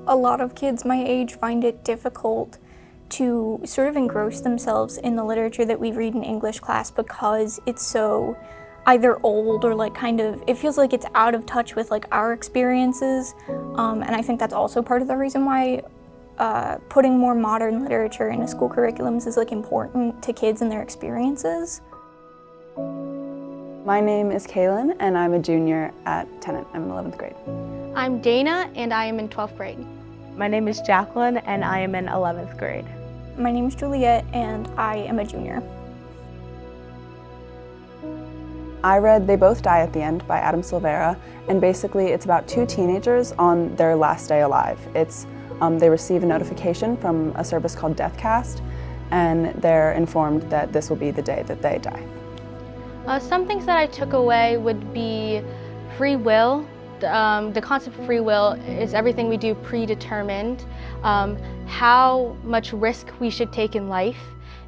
A lot of kids my age find it difficult to sort of engross themselves in the literature that we read in English class because it's so either old or like kind of, it feels like it's out of touch with like our experiences. And I think that's also part of the reason why putting more modern literature into school curriculums is like important to kids and their experiences. My name is Kaylin and I'm a junior at Tennant. I'm in 11th grade. I'm Dana and I am in 12th grade. My name is Jacqueline and I am in 11th grade. My name is Juliet and I am a junior. I read They Both Die at the End by Adam Silvera, and basically it's about two teenagers on their last day alive. They receive a notification from a service called Deathcast, and they're informed that this will be the day that they die. Some things that I took away would be free will. The concept of free will is everything we do predetermined, how much risk we should take in life,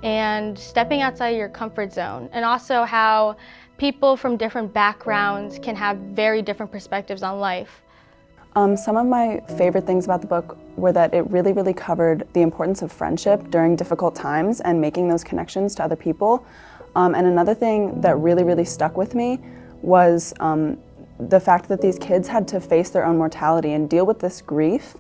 and stepping outside your comfort zone, and also how people from different backgrounds can have very different perspectives on life. Some of my favorite things about the book were that it really covered the importance of friendship during difficult times and making those connections to other people. And another thing that really stuck with me was the fact that these kids had to face their own mortality and deal with this grief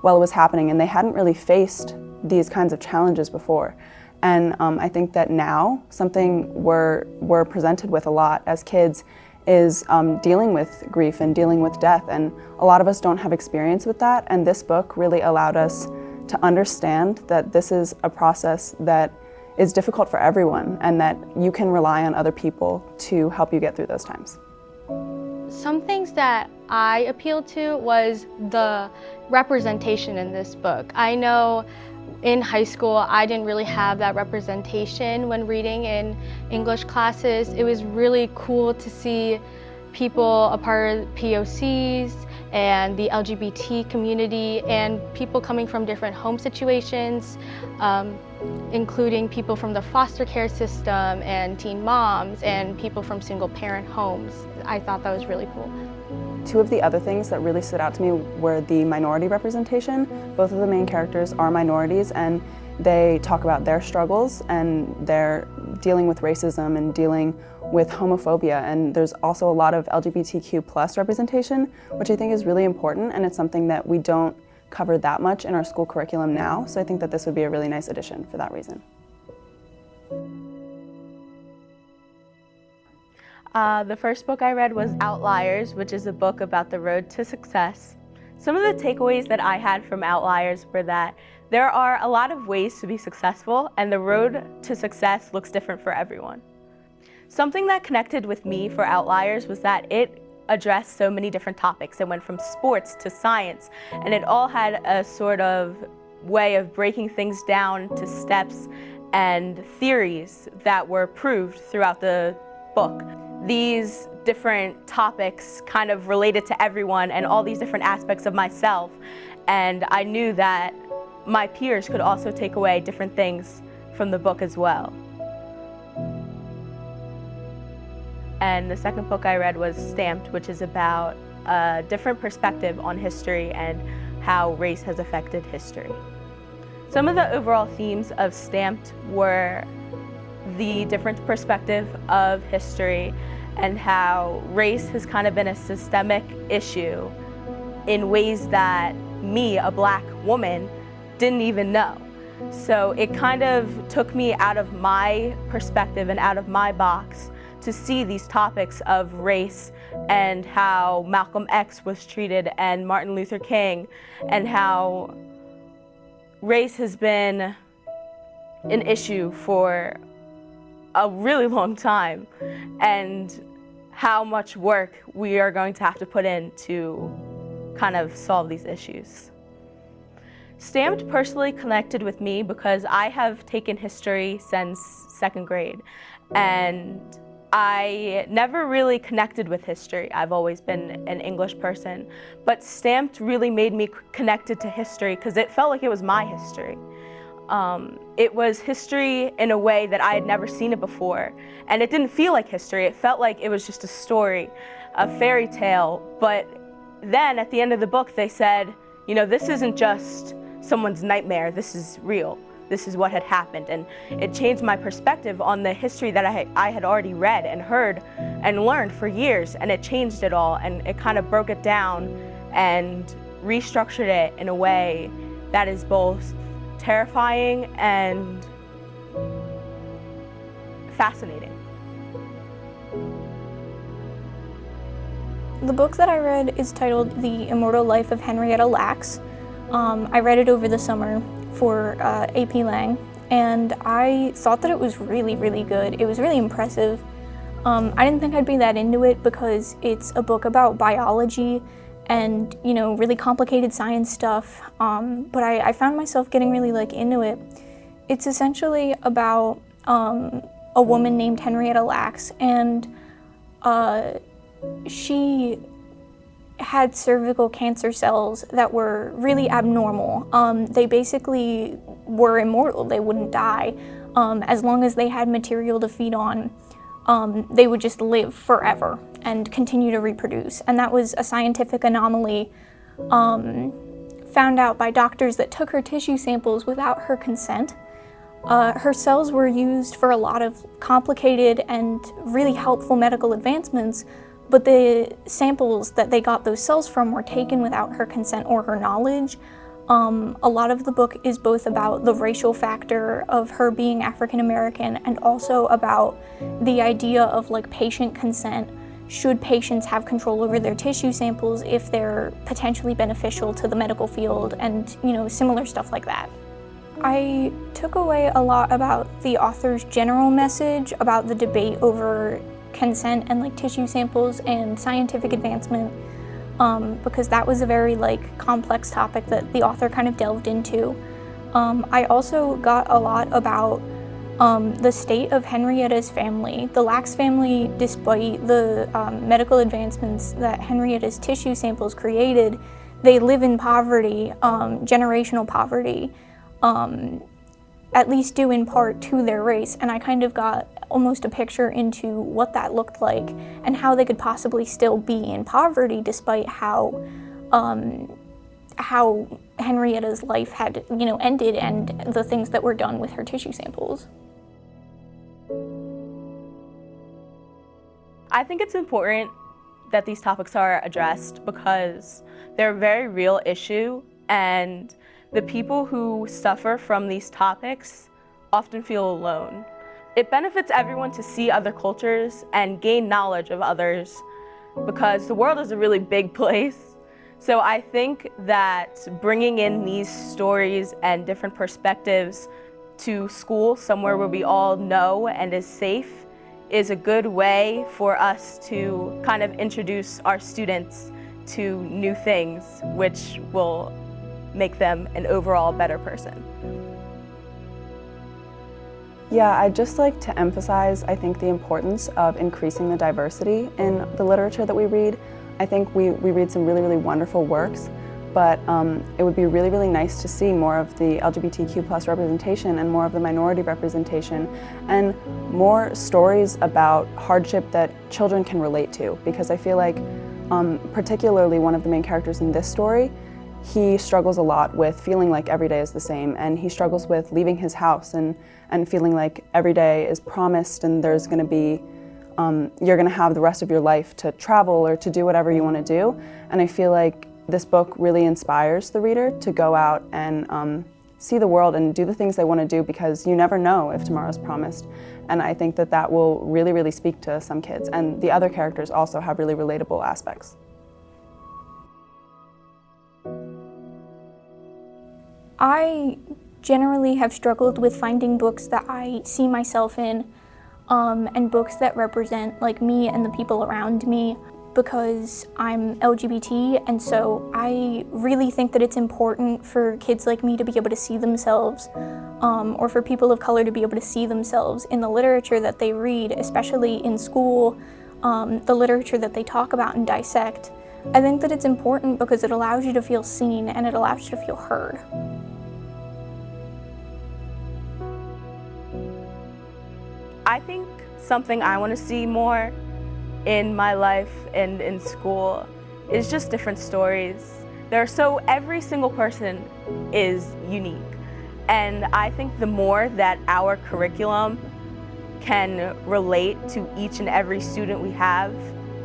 while it was happening, and they hadn't really faced these kinds of challenges before. And I think that now something we're presented with a lot as kids is dealing with grief and dealing with death, and a lot of us don't have experience with that, and this book really allowed us to understand that this is a process that is difficult for everyone and that you can rely on other people to help you get through those times. Some things that I appealed to was the representation in this book. I know in high school I didn't really have that representation when reading in English classes. It was really cool to see people a part of POCs and the LGBT community and people coming from different home situations, including people from the foster care system and teen moms and people from single parent homes. I thought that was really cool. Two of the other things that really stood out to me were the minority representation. Both of the main characters are minorities and they talk about their struggles and they're dealing with racism and dealing with homophobia, and there's also a lot of LGBTQ+ representation, which I think is really important, and it's something that we don't cover that much in our school curriculum now, so I think that this would be a really nice addition for that reason. The first book I read was Outliers, which is a book about the road to success. Some of the takeaways that I had from Outliers were that there are a lot of ways to be successful, and the road to success looks different for everyone. Something that connected with me for Outliers was that it addressed so many different topics. It went from sports to science, and it all had a sort of way of breaking things down to steps and theories that were proved throughout the book. These different topics kind of related to everyone and all these different aspects of myself, and I knew that my peers could also take away different things from the book as well. And the second book I read was Stamped, which is about a different perspective on history and how race has affected history. Some of the overall themes of Stamped were the different perspective of history and how race has kind of been a systemic issue in ways that me, a Black woman, didn't even know. So it kind of took me out of my perspective and out of my box to see these topics of race and how Malcolm X was treated and Martin Luther King, and how race has been an issue for a really long time, and how much work we are going to have to put in to kind of solve these issues. Stamped personally connected with me because I have taken history since second grade, and I never really connected with history. I've always been an English person, but Stamped really made me connected to history because it felt like it was my history. It was history in a way that I had never seen it before, and it didn't feel like history. It felt like it was just a story, a fairy tale, but then at the end of the book they said, you know, this isn't just someone's nightmare, this is real. This is what had happened, and it changed my perspective on the history that I had already read and heard and learned for years, and it changed it all, and it kind of broke it down and restructured it in a way that is both terrifying and fascinating. The book that I read is titled The Immortal Life of Henrietta Lacks. I read it over the summer for AP Lang, and I thought that it was really, really good. It was really impressive. I didn't think I'd be that into it because it's a book about biology and, you know, really complicated science stuff, but I found myself getting really into it. It's essentially about a woman named Henrietta Lacks, and she had cervical cancer cells that were really abnormal. They basically were immortal. They wouldn't die. As long as they had material to feed on, they would just live forever and continue to reproduce. And that was a scientific anomaly found out by doctors that took her tissue samples without her consent. Her cells were used for a lot of complicated and really helpful medical advancements, but the samples that they got those cells from were taken without her consent or her knowledge. A lot of the book is both about the racial factor of her being African American and also about the idea of patient consent. Should patients have control over their tissue samples if they're potentially beneficial to the medical field, and similar stuff like that. I took away a lot about the author's general message about the debate over consent and tissue samples and scientific advancement, because that was a very complex topic that the author kind of delved into. I also got a lot about the state of Henrietta's family. The Lacks family, despite the medical advancements that Henrietta's tissue samples created, they live in poverty, generational poverty, at least due in part to their race, and I kind of got almost a picture into what that looked like and how they could possibly still be in poverty despite how Henrietta's life had ended and the things that were done with her tissue samples. I think it's important that these topics are addressed because they're a very real issue, and the people who suffer from these topics often feel alone. It benefits everyone to see other cultures and gain knowledge of others because the world is a really big place. So I think that bringing in these stories and different perspectives to school, somewhere where we all know and is safe, is a good way for us to kind of introduce our students to new things, which will make them an overall better person. Yeah, I'd just like to emphasize, I think, the importance of increasing the diversity in the literature that we read. I think we read some really, really wonderful works, but it would be really, really nice to see more of the LGBTQ+ representation and more of the minority representation and more stories about hardship that children can relate to, because I feel like particularly one of the main characters in this story, he struggles a lot with feeling like every day is the same, and he struggles with leaving his house and feeling like every day is promised and there's going to be, you're going to have the rest of your life to travel or to do whatever you want to do. And I feel like this book really inspires the reader to go out and see the world and do the things they want to do, because you never know if tomorrow's promised. And I think that that will really, really speak to some kids. And the other characters also have really relatable aspects. I generally have struggled with finding books that I see myself in, and books that represent me and the people around me, because I'm LGBT, and so I really think that it's important for kids like me to be able to see themselves, or for people of color to be able to see themselves in the literature that they read, especially in school, the literature that they talk about and dissect. I think that it's important because it allows you to feel seen and it allows you to feel heard. I think something I want to see more in my life and in school is just different stories So every single person is unique. And I think the more that our curriculum can relate to each and every student we have,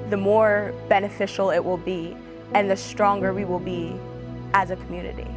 the more beneficial it will be and the stronger we will be as a community.